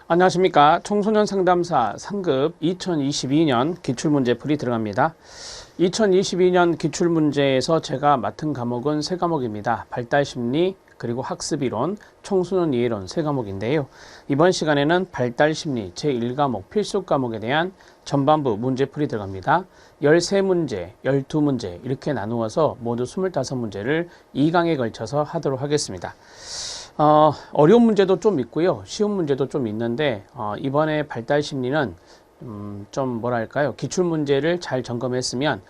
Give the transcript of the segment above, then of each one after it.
안녕하십니까. 청소년 상담사 상급 2022년 기출문제풀이 들어갑니다. 2022년 기출문제에서 제가 맡은 과목은 세 과목입니다. 발달심리, 그리고 학습이론, 청소년 이해론 세 과목인데요. 이번 시간에는 발달심리 제1과목 필수 과목에 대한 전반부 문제풀이 들어갑니다. 13문제, 12문제 이렇게 나누어서 모두 25문제를 2강에 걸쳐서 하도록 하겠습니다. 어려운 문제도 좀 있고요. 쉬운 문제도 좀 있는데 이번에 발달심리는 좀 뭐랄까요. 기출문제를 잘 점검했으면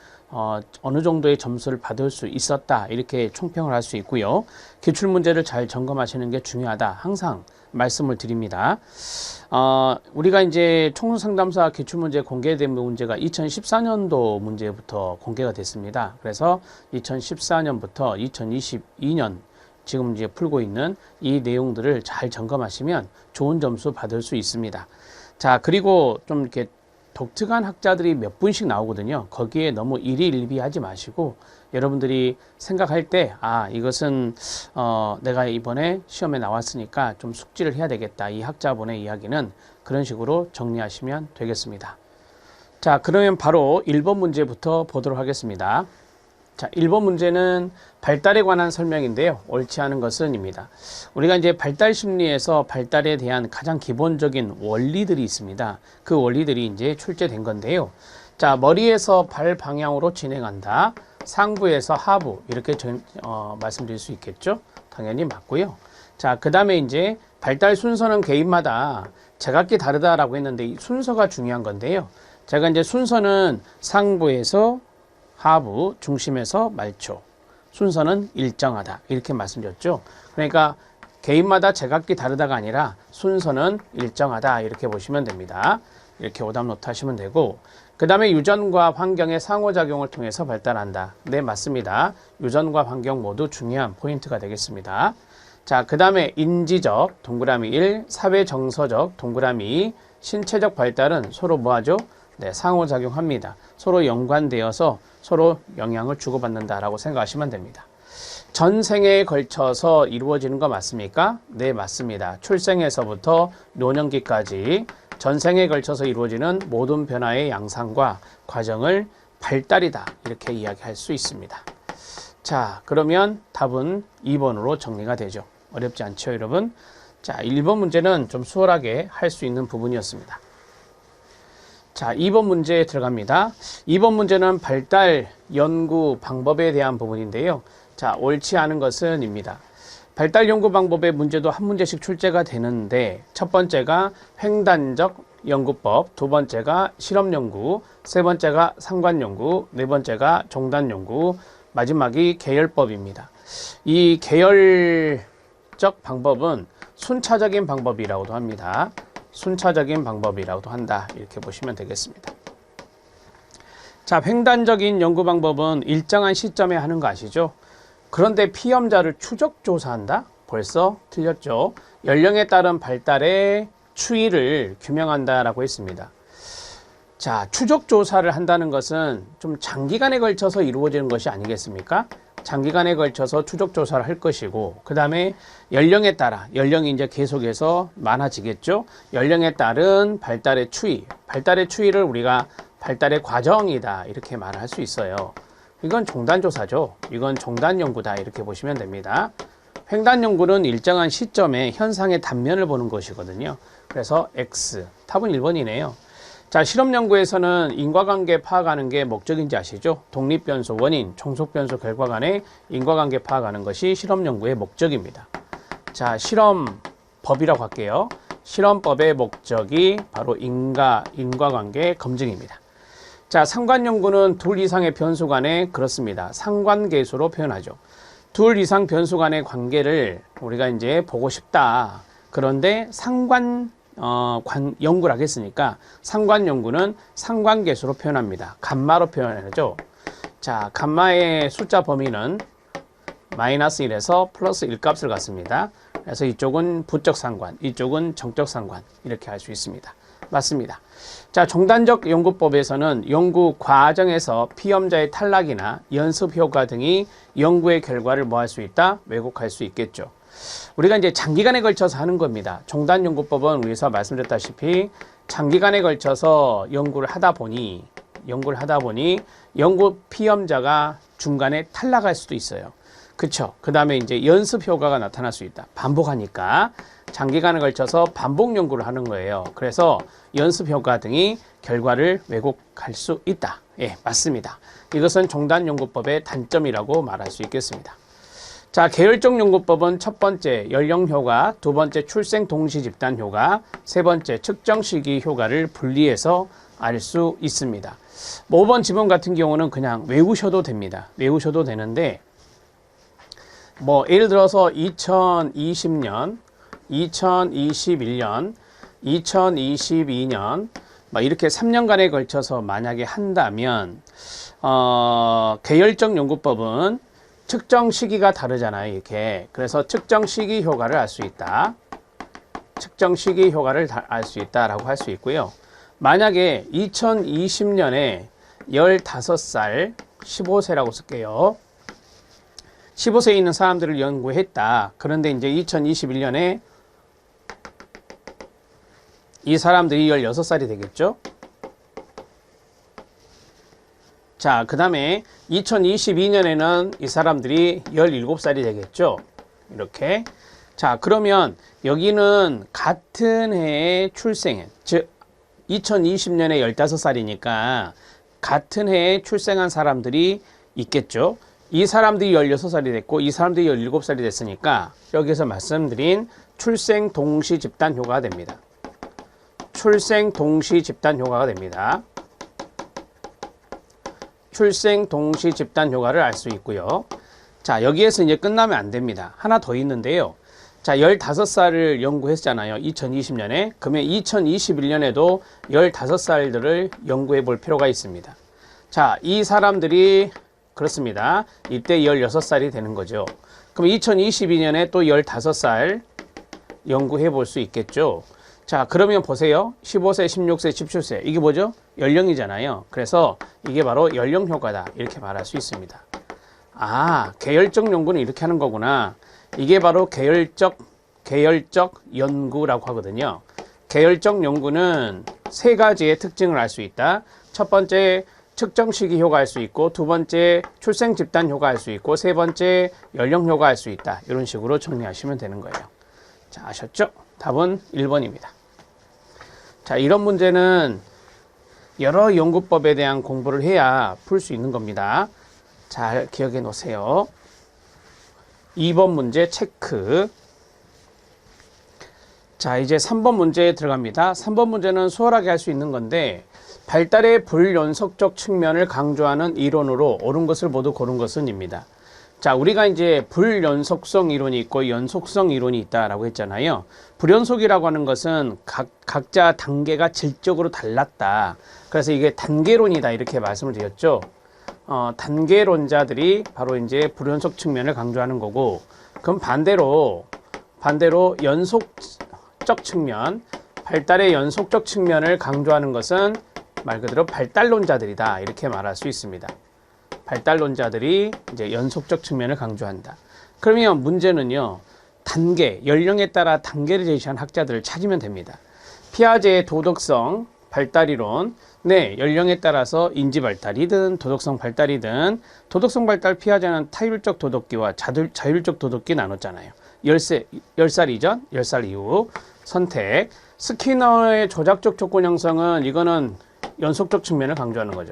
어느 정도의 점수를 받을 수 있었다 이렇게 총평을 할 수 있고요. 기출문제를 잘 점검하시는 게 중요하다 항상 말씀을 드립니다. 우리가 이제 청소상담사 기출문제 공개된 문제가 2014년도 문제부터 공개가 됐습니다. 그래서 2014년부터 2022년 지금 이제 풀고 있는 이 내용들을 잘 점검하시면 좋은 점수 받을 수 있습니다. 자, 그리고 좀 이렇게 독특한 학자들이 몇 분씩 나오거든요. 거기에 너무 일희일비하지 마시고 여러분들이 생각할 때 이것은 내가 이번에 시험에 나왔으니까 좀 숙지를 해야 되겠다. 이 학자분의 이야기는 그런 식으로 정리하시면 되겠습니다. 자, 그러면 바로 1번 문제부터 보도록 하겠습니다. 자, 1번 문제는 발달에 관한 설명인데요. 옳지 않은 것은 입니다. 우리가 이제 발달 심리에서 발달에 대한 가장 기본적인 원리들이 있습니다. 그 원리들이 이제 출제된 건데요. 자, 머리에서 발 방향으로 진행한다. 상부에서 하부 이렇게 말씀드릴 수 있겠죠. 당연히 맞고요. 자, 그 다음에 이제 발달 순서는 개인마다 제각기 다르다라고 했는데 이 순서가 중요한 건데요. 제가 이제 순서는 상부에서 하부, 중심에서 말초, 순서는 일정하다 이렇게 말씀드렸죠. 그러니까 개인마다 제각기 다르다가 아니라 순서는 일정하다 이렇게 보시면 됩니다. 이렇게 오답노트 하시면 되고, 그 다음에 유전과 환경의 상호작용을 통해서 발달한다. 네, 맞습니다. 유전과 환경 모두 중요한 포인트가 되겠습니다. 자, 그 다음에 인지적 동그라미 1, 사회정서적 동그라미 2, 신체적 발달은 서로 뭐하죠? 네, 상호작용합니다. 서로 연관되어서 서로 영향을 주고받는다라고 생각하시면 됩니다. 전생에 걸쳐서 이루어지는 거 맞습니까? 네, 맞습니다. 출생에서부터 노년기까지 전생에 걸쳐서 이루어지는 모든 변화의 양상과 과정을 발달이다 이렇게 이야기할 수 있습니다. 자, 그러면 답은 2번으로 정리가 되죠. 어렵지 않죠, 여러분? 자, 1번 문제는 좀 수월하게 할 수 있는 부분이었습니다. 자, 2번 문제에 들어갑니다. 2번 문제는 발달 연구 방법에 대한 부분인데요. 자, 옳지 않은 것은 입니다. 발달 연구 방법의 문제도 한 문제씩 출제가 되는데 첫 번째가 횡단적 연구법, 두 번째가 실험 연구, 세 번째가 상관 연구, 네 번째가 종단 연구, 마지막이 계열법입니다. 이 계열적 방법은 순차적인 방법이라고도 합니다. 순차적인 방법이라고도 한다 이렇게 보시면 되겠습니다. 자, 횡단적인 연구 방법은 일정한 시점에 하는 거 아시죠? 그런데 피험자를 추적 조사한다? 벌써 틀렸죠. 연령에 따른 발달의 추이를 규명한다라고 했습니다. 자, 추적 조사를 한다는 것은 좀 장기간에 걸쳐서 이루어지는 것이 아니겠습니까? 장기간에 걸쳐서 추적 조사를 할 것이고, 그 다음에 연령에 따라, 연령이 이제 계속해서 많아지겠죠? 연령에 따른 발달의 추이, 발달의 추이를 우리가 발달의 과정이다 이렇게 말을 할 수 있어요. 이건 종단 조사죠. 이건 종단 연구다 이렇게 보시면 됩니다. 횡단 연구는 일정한 시점에 현상의 단면을 보는 것이거든요. 그래서 X, 답은 1번이네요. 자, 실험 연구에서는 인과관계 파악하는 게 목적인지 아시죠? 독립변수 원인, 종속변수 결과 간의 인과관계 파악하는 것이 실험 연구의 목적입니다. 자, 실험법이라고 할게요. 실험법의 목적이 바로 인과관계 검증입니다. 자, 상관 연구는 둘 이상의 변수 간의 그렇습니다. 상관계수로 표현하죠. 둘 이상 변수 간의 관계를 우리가 이제 보고 싶다. 그런데 연구를 하겠으니까 상관 연구는 상관계수로 표현합니다. 감마로 표현하죠. 자, 감마의 숫자 범위는 마이너스 1에서 플러스 1 값을 갖습니다. 그래서 이쪽은 부적 상관, 이쪽은 정적 상관 이렇게 할 수 있습니다. 맞습니다. 자, 종단적 연구법에서는 연구 과정에서 피험자의 탈락이나 연습 효과 등이 연구의 결과를 뭐 할 수 있다? 왜곡할 수 있겠죠. 우리가 이제 장기간에 걸쳐서 하는 겁니다. 종단연구법은 위에서 말씀드렸다시피 장기간에 걸쳐서 연구를 하다 보니 연구 피험자가 중간에 탈락할 수도 있어요. 그쵸? 그 다음에 이제 연습 효과가 나타날 수 있다. 반복하니까 장기간에 걸쳐서 반복 연구를 하는 거예요. 그래서 연습 효과 등이 결과를 왜곡할 수 있다. 예, 맞습니다. 이것은 종단연구법의 단점이라고 말할 수 있겠습니다. 자, 계열적 연구법은 첫 번째 연령 효과, 두 번째 출생 동시 집단 효과, 세 번째 측정 시기 효과를 분리해서 알 수 있습니다. 5번 지문 같은 경우는 그냥 외우셔도 됩니다. 외우셔도 되는데 뭐 예를 들어서 2020년, 2021년, 2022년 막 이렇게 3년간에 걸쳐서 만약에 한다면 계열적 연구법은 측정 시기가 다르잖아요. 이렇게. 그래서 측정 시기 효과를 알 수 있다. 측정 시기 효과를 알 수 있다라고 할 수 있고요. 만약에 2020년에 15살, 15세라고 쓸게요. 15세에 있는 사람들을 연구했다. 그런데 이제 2021년에 이 사람들이 16살이 되겠죠. 자, 그 다음에 2022년에는 이 사람들이 17살이 되겠죠. 이렇게. 자, 그러면 여기는 같은 해에 출생한, 즉 2020년에 15살이니까 같은 해에 출생한 사람들이 있겠죠. 이 사람들이 16살이 됐고 이 사람들이 17살이 됐으니까 여기서 말씀드린 출생 동시 집단 효과가 됩니다. 출생 동시 집단 효과가 됩니다. 출생 동시 집단 효과를 알 수 있고요. 자, 여기에서 이제 끝나면 안 됩니다. 하나 더 있는데요. 자, 15살을 연구했잖아요. 2020년에. 그러면 2021년에도 15살들을 연구해 볼 필요가 있습니다. 자, 이 사람들이 그렇습니다. 이때 16살이 되는 거죠. 그럼 2022년에 또 15살 연구해 볼 수 있겠죠. 자, 그러면 보세요. 15세, 16세, 17세. 이게 뭐죠? 연령이잖아요. 그래서 이게 바로 연령 효과다. 이렇게 말할 수 있습니다. 아, 계열적 연구는 이렇게 하는 거구나. 이게 바로 계열적 연구라고 하거든요. 계열적 연구는 세 가지의 특징을 알 수 있다. 첫 번째, 측정 시기 효과 알 수 있고, 두 번째, 출생 집단 효과 알 수 있고, 세 번째, 연령 효과 알 수 있다. 이런 식으로 정리하시면 되는 거예요. 자, 아셨죠? 답은 1번입니다. 자, 이런 문제는 여러 연구법에 대한 공부를 해야 풀 수 있는 겁니다. 잘 기억해 놓으세요. 2번 문제 체크. 자, 이제 3번 문제에 들어갑니다. 3번 문제는 수월하게 할 수 있는 건데, 발달의 불연속적 측면을 강조하는 이론으로 옳은 것을 모두 고른 것은입니다. 자, 우리가 이제 불연속성 이론이 있고 연속성 이론이 있다라고 했잖아요. 불연속이라고 하는 것은 각자 단계가 질적으로 달랐다. 그래서 이게 단계론이다 이렇게 말씀을 드렸죠. 단계론자들이 바로 이제 불연속 측면을 강조하는 거고, 그럼 반대로 연속적 측면, 발달의 연속적 측면을 강조하는 것은 말 그대로 발달론자들이다 이렇게 말할 수 있습니다. 발달론자들이 이제 연속적 측면을 강조한다. 그러면 문제는요, 단계, 연령에 따라 단계를 제시한 학자들을 찾으면 됩니다. 피아제의 도덕성 발달이론, 네, 연령에 따라서 인지 발달이든 도덕성 발달이든, 도덕성 발달 피아제는 타율적 도덕기와 자율적 도덕기 나눴잖아요. 10살 이전, 10살 이후 선택. 스키너의 조작적 조건 형성은 이거는 연속적 측면을 강조하는 거죠.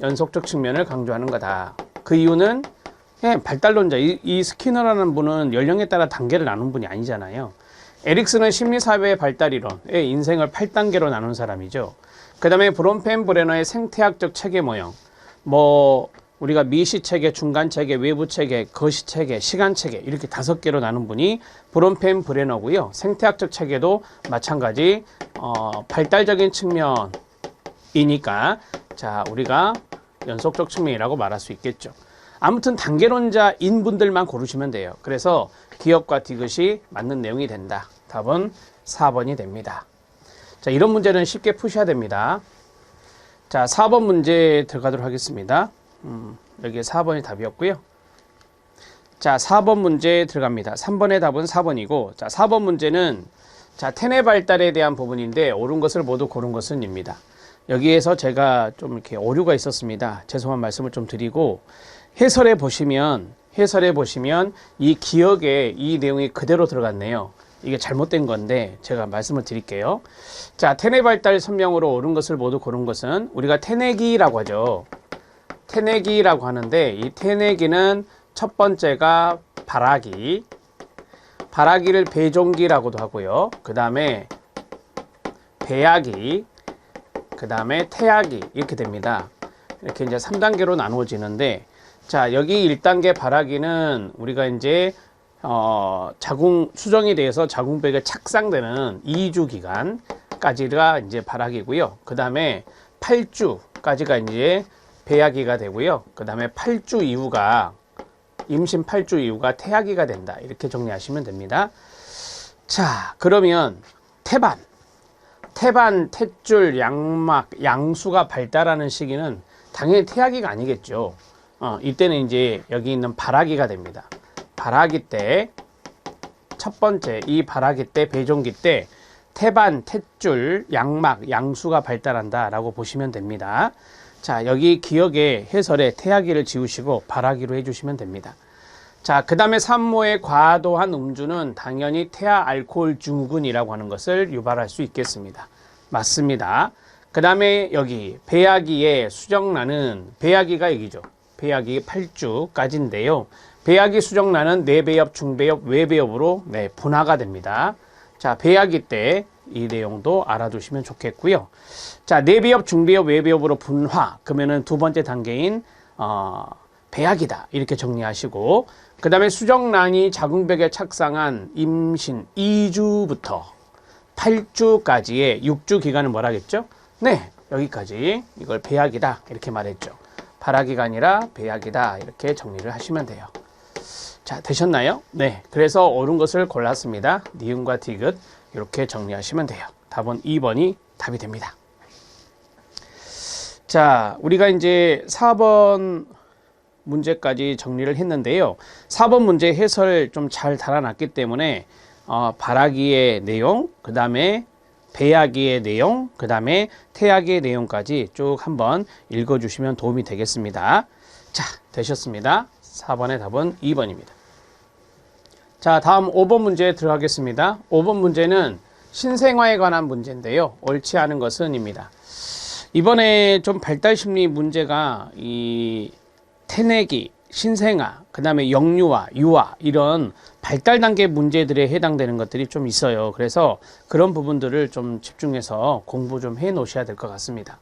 연속적 측면을 강조하는 거다. 그 이유는 발달론자, 이 스키너라는 분은 연령에 따라 단계를 나눈 분이 아니잖아요. 에릭슨은 심리사회의 발달이론의 인생을 8단계로 나눈 사람이죠. 그 다음에 브론펜 브레너의 생태학적 체계 모형, 뭐 우리가 미시체계, 중간체계, 외부체계, 거시체계, 시간체계 이렇게 5개로 나눈 분이 브론펜 브레너고요. 생태학적 체계도 마찬가지 발달적인 측면이니까 자, 우리가 연속적 측면이라고 말할 수 있겠죠. 아무튼 단계론자인 분들만 고르시면 돼요. 그래서 기업과 디귿이 맞는 내용이 된다. 답은 4번이 됩니다. 자, 이런 문제는 쉽게 푸셔야 됩니다. 자, 4번 문제 들어가도록 하겠습니다. 여기 4번이 답이었고요. 자, 4번 문제 들어갑니다. 3번의 답은 4번이고, 자, 4번 문제는 자, 태뇌 발달에 대한 부분인데 옳은 것을 모두 고른 것은 입니다. 여기에서 제가 좀 이렇게 오류가 있었습니다. 죄송한 말씀을 좀 드리고, 해설에 보시면 이 기억에 이 내용이 그대로 들어갔네요. 이게 잘못된 건데 제가 말씀을 드릴게요. 자, 태뇌 발달 설명으로 옳은 것을 모두 고른 것은 우리가 태뇌기라고 하죠. 태뇌기라고 하는데 이 태뇌기는 첫 번째가 발아기, 발아기를 배종기라고도 하고요. 그 다음에 배아기, 그 다음에 태아기 이렇게 됩니다. 이렇게 이제 3단계로 나누어지는데, 자, 여기 1단계 발아기는 우리가 이제 수정이 돼서 자궁벽에 착상되는 2주 기간까지가 이제 발아기고요. 그 다음에 8주까지가 이제 배아기가 되고요. 그 다음에 8주 이후가 임신 8주 이후가 태아기가 된다. 이렇게 정리하시면 됩니다. 자, 그러면 태반, 탯줄, 양막, 양수가 발달하는 시기는 당연히 태아기가 아니겠죠. 이때는 이제 여기 있는 발아기가 됩니다. 발아기 때, 첫 번째 이 발아기 때, 배종기 때 태반, 탯줄, 양막, 양수가 발달한다 라고 보시면 됩니다. 자, 여기 기억에 해설에 태아기를 지우시고 발아기로 해주시면 됩니다. 자, 그 다음에 산모의 과도한 음주는 당연히 태아 알코올 증후군이라고 하는 것을 유발할 수 있겠습니다. 맞습니다. 그 다음에 여기 배아기의 수정란은, 배아기가 여기죠. 배아기 8주까지인데요. 배아기 수정란은 내배엽, 중배엽, 외배엽으로 분화가 됩니다. 자, 배아기 때 이 내용도 알아두시면 좋겠고요. 자, 내배엽, 중배엽, 외배엽으로 분화. 그러면은 두 번째 단계인 배아기다. 이렇게 정리하시고, 그 다음에 수정란이 자궁벽에 착상한 임신 2주부터 8주까지의 6주 기간을 뭐라 하겠죠? 네, 여기까지 이걸 배아기다. 이렇게 말했죠. 발아기가 아니라 배아기다. 이렇게 정리를 하시면 돼요. 자, 되셨나요? 네, 그래서 옳은 것을 골랐습니다. 니은과 디귿 이렇게 정리하시면 돼요. 답은 2번이 답이 됩니다. 자, 우리가 이제 4번 문제까지 정리를 했는데요. 4번 문제 해설 좀 잘 달아놨기 때문에 발아기의 내용, 그 다음에 배아기의 내용, 그 다음에 태아기의 내용까지 쭉 한번 읽어주시면 도움이 되겠습니다. 자, 되셨습니다. 4번의 답은 2번입니다. 자, 다음 5번 문제 들어가겠습니다. 5번 문제는 신생아에 관한 문제인데요. 옳지 않은 것은 입니다. 이번에 좀 발달심리 문제가 이 태뇌기, 신생아, 그 다음에 영유아, 유아 이런 발달 단계 문제들에 해당되는 것들이 좀 있어요. 그래서 그런 부분들을 좀 집중해서 공부 좀 해 놓으셔야 될 것 같습니다.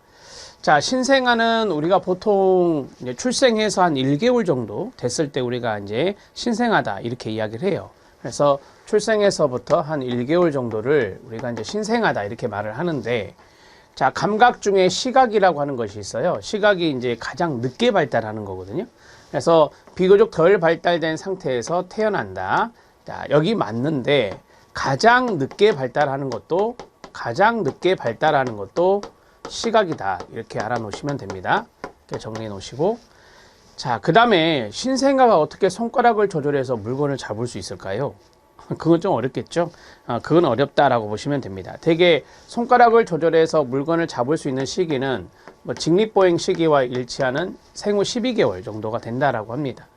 자, 신생아는 우리가 보통 이제 출생해서 한 1개월 정도 됐을 때 우리가 이제 신생아다 이렇게 이야기를 해요. 그래서 출생에서부터 한 1개월 정도를 우리가 이제 신생아다 이렇게 말을 하는데, 자, 감각 중에 시각이라고 하는 것이 있어요. 시각이 이제 가장 늦게 발달하는 거거든요. 그래서 비교적 덜 발달된 상태에서 태어난다. 자, 여기 맞는데 가장 늦게 발달하는 것도 시각이다. 이렇게 알아놓으시면 됩니다. 이렇게 정리해 놓으시고, 자, 그 다음에 신생아가 어떻게 손가락을 조절해서 물건을 잡을 수 있을까요? 그건 좀 어렵겠죠. 그건 어렵다라고 보시면 됩니다. 대개 손가락을 조절해서 물건을 잡을 수 있는 시기는 뭐 직립보행 시기와 일치하는 생후 12개월 정도가 된다라고 합니다.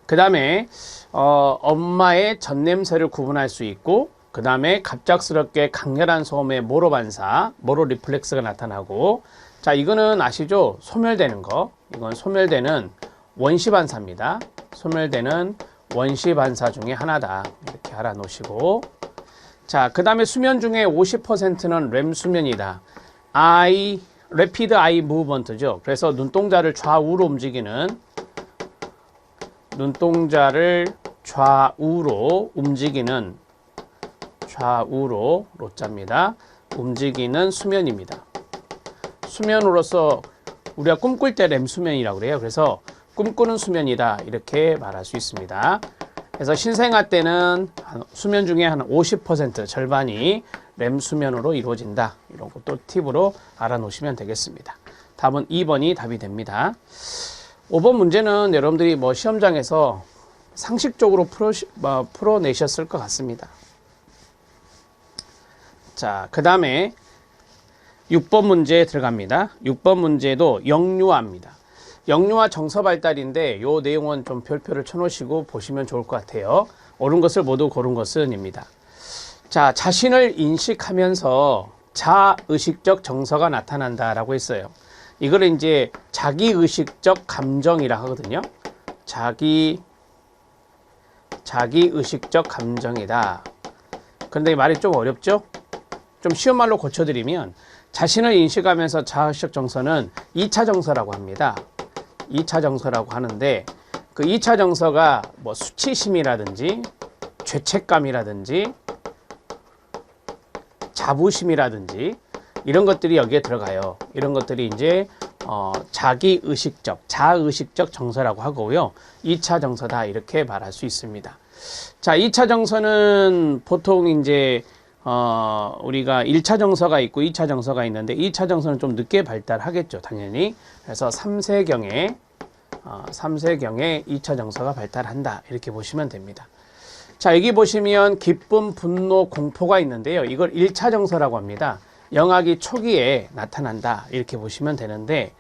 그 다음에 엄마의 젖냄새를 구분할 수 있고, 그 다음에 갑작스럽게 강렬한 소음에 모로 반사, 모로 리플렉스가 나타나고, 자, 이거는 아시죠? 소멸되는 거. 이건 소멸되는 원시 반사입니다. 소멸되는 원시 반사 중에 하나다. 이렇게 알아놓으시고, 자, 그 다음에 수면 중에 50%는 렘 수면이다. Rapid Eye Movement죠. 그래서 눈동자를 좌우로 움직이는 좌우로 로자입니다. 움직이는 수면입니다. 수면으로서 우리가 꿈꿀 때 렘 수면이라고 그래요. 그래서 꿈꾸는 수면이다 이렇게 말할 수 있습니다. 그래서 신생아 때는 수면 중에 한 50% 절반이 렘 수면으로 이루어진다. 이런 것도 팁으로 알아놓으시면 되겠습니다. 답은 2번이 답이 됩니다. 5번 문제는 여러분들이 뭐 시험장에서 상식적으로 풀어내셨을 것 같습니다. 자, 그 다음에 6번 문제 들어갑니다. 6번 문제도 영유아입니다. 영유아 정서 발달인데 요 내용은 좀 별표를 쳐놓으시고 보시면 좋을 것 같아요. 옳은 것을 모두 고른 것은입니다. 자, 자신을 인식하면서 자의식적 정서가 나타난다라고 했어요. 이걸 이제 자기의식적 감정이라 하거든요. 자기의식적 감정이다. 그런데 이 말이 좀 어렵죠? 좀 쉬운 말로 고쳐드리면 자신을 인식하면서 자의식 정서는 2차 정서라고 합니다. 2차 정서라고 하는데 그 2차 정서가 뭐 수치심이라든지 죄책감이라든지 자부심이라든지 이런 것들이 여기에 들어가요. 이런 것들이 이제 자기의식적, 자의식적 정서라고 하고요. 2차 정서다 이렇게 말할 수 있습니다. 자, 2차 정서는 보통 이제 우리가 1차 정서가 있고 2차 정서가 있는데 2차 정서는 좀 늦게 발달하겠죠, 당연히. 그래서 3세경에 2차 정서가 발달한다 이렇게 보시면 됩니다. 자, 여기 보시면 기쁨, 분노, 공포가 있는데요. 이걸 1차 정서라고 합니다. 영아기 초기에 나타난다 이렇게 보시면 되는데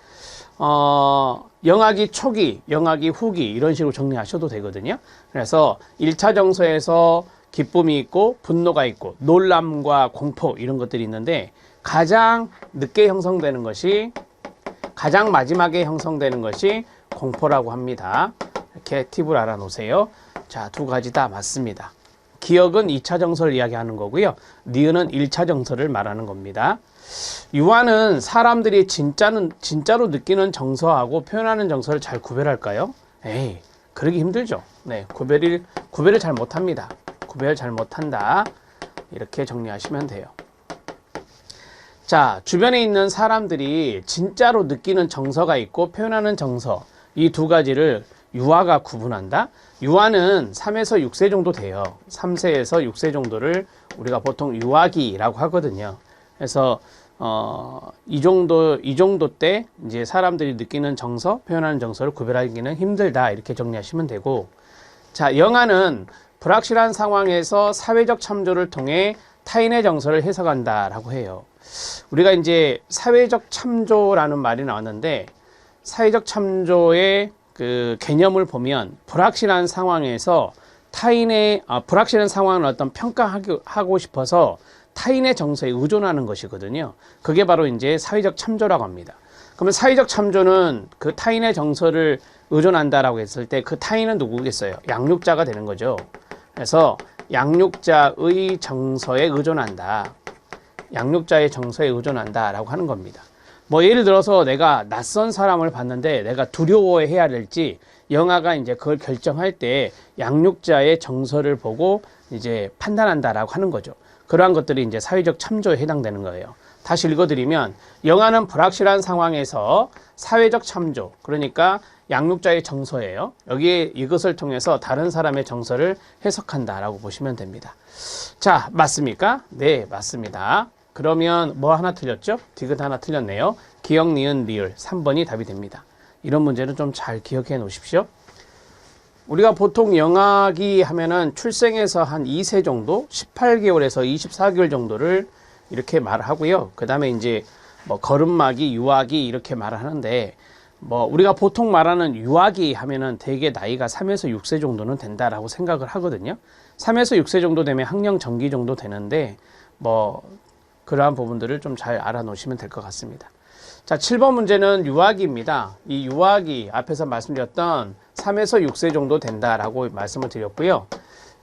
영아기 초기, 영아기 후기 이런 식으로 정리하셔도 되거든요. 그래서 1차 정서에서 기쁨이 있고 분노가 있고 놀람과 공포 이런 것들이 있는데 가장 늦게 형성되는 것이 가장 마지막에 형성되는 것이 공포라고 합니다. 이렇게 팁을 알아놓으세요. 자, 두 가지 다 맞습니다. 기억은 2차 정서를 이야기하는 거고요. 니은은 1차 정서를 말하는 겁니다. 유아는 사람들이 진짜로 느끼는 정서하고 표현하는 정서를 잘 구별할까요? 에이, 그러기 힘들죠. 네, 구별을 잘 못합니다. 구별 잘 못한다. 이렇게 정리하시면 돼요. 자, 주변에 있는 사람들이 진짜로 느끼는 정서가 있고 표현하는 정서, 이 두 가지를 유아가 구분한다. 유아는 3에서 6세 정도 돼요. 3세에서 6세 정도를 우리가 보통 유아기라고 하거든요. 그래서 이 정도 때 이제 사람들이 느끼는 정서, 표현하는 정서를 구별하기는 힘들다 이렇게 정리하시면 되고, 자, 영아는 불확실한 상황에서 사회적 참조를 통해 타인의 정서를 해석한다라고 해요. 우리가 이제 사회적 참조라는 말이 나왔는데 사회적 참조의 그 개념을 보면 불확실한 상황에서 불확실한 상황을 어떤 평가하고 싶어서 타인의 정서에 의존하는 것이거든요. 그게 바로 이제 사회적 참조라고 합니다. 그러면 사회적 참조는 그 타인의 정서를 의존한다라고 했을 때 그 타인은 누구겠어요? 양육자가 되는 거죠. 그래서 양육자의 정서에 의존한다. 양육자의 정서에 의존한다라고 하는 겁니다. 뭐 예를 들어서 내가 낯선 사람을 봤는데 내가 두려워해야 될지 영아가 이제 그걸 결정할 때 양육자의 정서를 보고 이제 판단한다라고 하는 거죠. 그러한 것들이 이제 사회적 참조에 해당되는 거예요. 다시 읽어드리면 영아는 불확실한 상황에서 사회적 참조, 그러니까 양육자의 정서예요. 여기에 이것을 통해서 다른 사람의 정서를 해석한다라고 보시면 됩니다. 자, 맞습니까? 네, 맞습니다. 그러면 뭐 하나 틀렸죠? 디귿 하나 틀렸네요. 기억, 니은, 리을 3번이 답이 됩니다. 이런 문제는 좀 잘 기억해 놓으십시오. 우리가 보통 영아기 하면은 출생에서 한 2세 정도, 18개월에서 24개월 정도를 이렇게 말하고요. 그 다음에 이제 뭐 걸음마기, 유아기 이렇게 말을 하는데 뭐 우리가 보통 말하는 유아기 하면은 대개 나이가 3에서 6세 정도는 된다라고 생각을 하거든요. 3에서 6세 정도 되면 학령 전기 정도 되는데 뭐 그러한 부분들을 좀 잘 알아놓으시면 될 것 같습니다. 자, 7번 문제는 유아기입니다. 이 유아기 앞에서 말씀드렸던 3에서 6세 정도 된다라고 말씀을 드렸고요.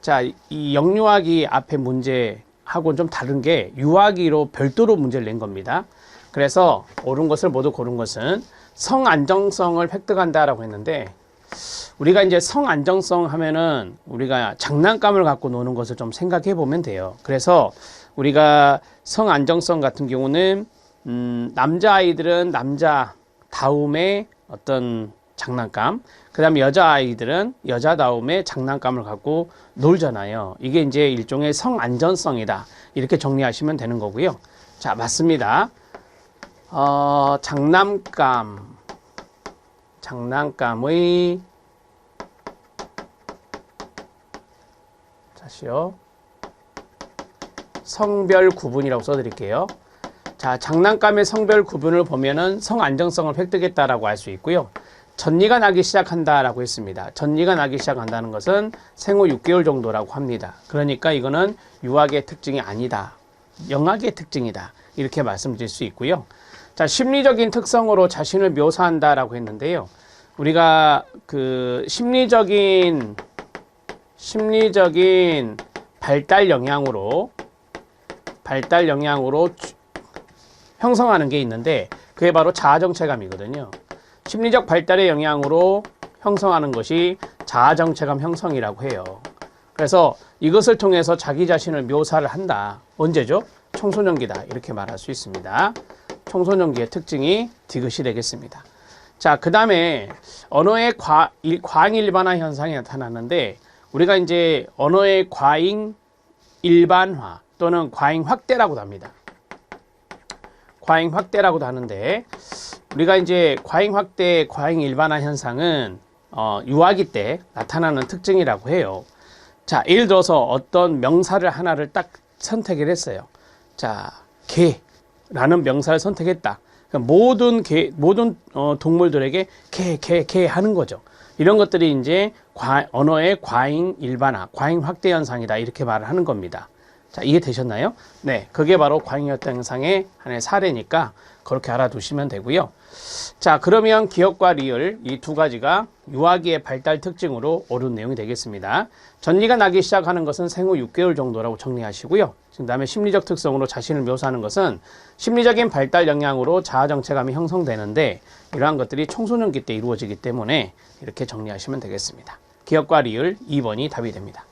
자, 이 영유아기 앞에 문제하고는 좀 다른 게 유아기로 별도로 문제를 낸 겁니다. 그래서 옳은 것을 모두 고른 것은 성안정성을 획득한다라고 했는데 우리가 이제 성안정성 하면은 우리가 장난감을 갖고 노는 것을 좀 생각해 보면 돼요. 그래서 우리가 성안정성 같은 경우는 남자아이들은 남자다움의 어떤 장난감, 그 다음에 여자아이들은 여자다움의 장난감을 갖고 놀잖아요. 이게 이제 일종의 성안전성이다. 이렇게 정리하시면 되는 거고요. 자, 맞습니다. 장난감의 다시요. 성별 구분이라고 써드릴게요. 자, 장난감의 성별 구분을 보면은 성안정성을 획득했다라고 할 수 있고요. 전이가 나기 시작한다라고 했습니다. 전이가 나기 시작한다는 것은 생후 6개월 정도라고 합니다. 그러니까 이거는 유학의 특징이 아니다. 영학의 특징이다. 이렇게 말씀드릴 수 있고요. 자, 심리적인 특성으로 자신을 묘사한다라고 했는데요. 우리가 그 심리적인 발달 영향으로 형성하는 게 있는데 그게 바로 자아정체감이거든요. 심리적 발달의 영향으로 형성하는 것이 자아정체감 형성이라고 해요. 그래서 이것을 통해서 자기 자신을 묘사를 한다. 언제죠? 청소년기다. 이렇게 말할 수 있습니다. 청소년기의 특징이 디귿이 되겠습니다. 자, 그 다음에 언어의 과잉 일반화 현상이 나타나는데 우리가 이제 언어의 과잉 일반화 또는 과잉 확대라고도 합니다. 과잉 확대라고도 하는데 우리가 이제 과잉 확대, 과잉 일반화 현상은 유아기 때 나타나는 특징이라고 해요. 자, 예를 들어서 어떤 명사를 하나를 딱 선택을 했어요. 자, 개라는 명사를 선택했다. 그러니까 모든 동물들에게 개 하는 거죠. 이런 것들이 이제 언어의 과잉 일반화, 과잉 확대 현상이다. 이렇게 말을 하는 겁니다. 자, 이해되셨나요? 네, 그게 바로 과잉 확대 현상의 하나의 사례니까 그렇게 알아두시면 되고요. 자, 그러면 기억과 리을 이 두 가지가 유아기의 발달 특징으로 옳은 내용이 되겠습니다. 전이가 나기 시작하는 것은 생후 6개월 정도라고 정리하시고요. 그 다음에 심리적 특성으로 자신을 묘사하는 것은 심리적인 발달 영향으로 자아정체감이 형성되는데 이러한 것들이 청소년기 때 이루어지기 때문에 이렇게 정리하시면 되겠습니다. 기억과 리을 2번이 답이 됩니다.